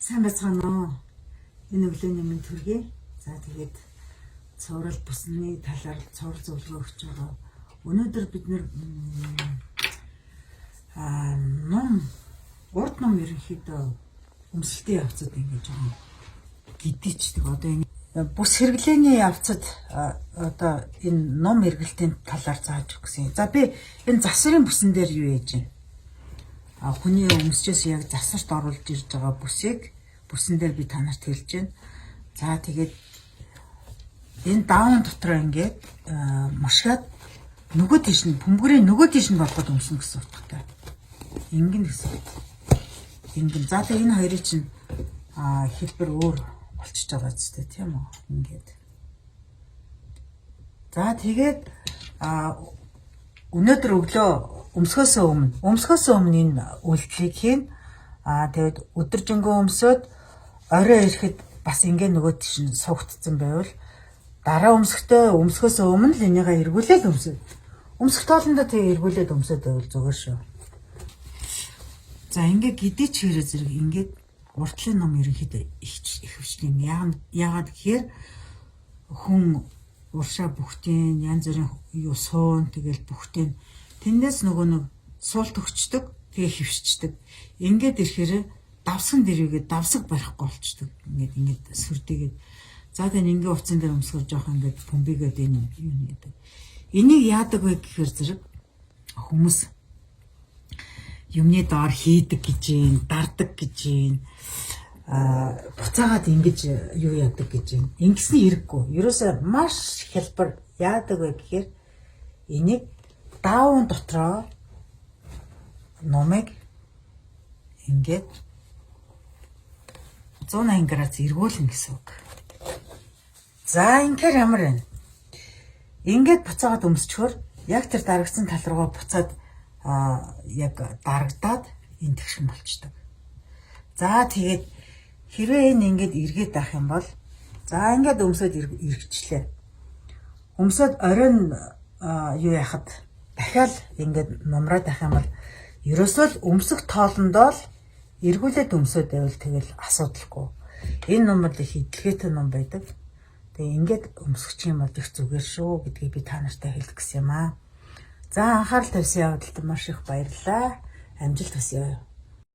Сайн байцгаана уу? Энэ өглөөний минь төргий. За тэгээд цуврал бүсний талаар цуврал зөвлөгөө өгч байгаа. Өнөөдөр бид нэр урд ном ерөнхийдөө өмсөлтийн явцад ингэж байгаа. Гидичдэг одоо энэ бүс хэрэглээний явцад одоо энэ ном эргэлтийн талаар зааж өгсөн. За би энэ засварын бүсэн дээр юу яаж юм? Хүний өмсчээс яг засарт оруулж ирж байгаа бүсийг бүсэн дээр би танарт хэлж байна. За тэгээд энэ даун дотор ингээд мушгаад нөгөө тийш нь бөмбөрийн нөгөө тийш нь болгоод өмснө гэсэн утгатай. Ингэн гэсэн. Ингэн. За тэгээд энэ хоёрын чинь хэлбэр өөр болчихж байгаа зү тийм үү? Ингээд. За тэгээд өнөөдөр өглөө өмсгөөс өмнө энэ үйлдэлийг хийн. Тэгээд өдөржингөө өмсөд орой ирэхэд бас ингээ нөгөө тийш суугдсан байвал дараа өмсгөөс өмнө л энийгээ эргүүлээд өмсөв. Өмсөх тоолондоо тэгээ эргүүлээд өмсөд байвал зүгээр шүү. За ингээ гидий чирээ зэрэг ингээд уртлын ном ерөнхийдөө их хвчлэн яагаад гэхээр хүн уршаа бүхтийн янз бүрийн юу суун тэгэл бүхтийн тэндээс нөгөө нэг суулт өгчдөг тэгээ хөвшчдөг. Ингээд ирэхээр давсган дэрвэгээ давсаг барихгүй болчдөг. Ингээд сүрдээгээд за тэгээ ингээ уцсан дээр өмсгөр жоох ингээд бөмбөгээд энэ юу нэдэг. Энийг яадаг вэ гэхээр зэрэг хүмүүс юмны доор хийдэг гэж юм, дардаг гэж юм. Буцаагаад ингэж юу яадаг гэж юм. Ингэсэн хэрэггүй. Ерөөсөө маш хялбар яадаг вэ гэхээр энийг даун дотроо номыг ингээд 180 градус эргүүлнэ гэсэн үг. За ингээр ямар вэ? Ингээд буцаагаад өмсчхөр яг тэр дарагдсан тал руугаа буцаад яг дарагдаад энэ тэгшин болчдөг. За тэгээд хэрвээ энэ ингээд эргээд авах юм бол за ингээд өмсөд эргэжлээ. Өмсөд оройн юу яхад дахиад ингээд нумраад авах юм бол ерөөсөө л өмсөх тоолондоо л эргүүлээд өмсөд байвал тэгэл асуудалгүй. Энэ ном бол их идэлгээтэй ном байдаг. Тэгээ ингээд өмсөх юм бол их зүгээр шүү гэдгийг би та нартай хэлэх гэсэн юм аа. За анхаарал тавьсан явдалд маш их баярлалаа. Амжилт хүсье.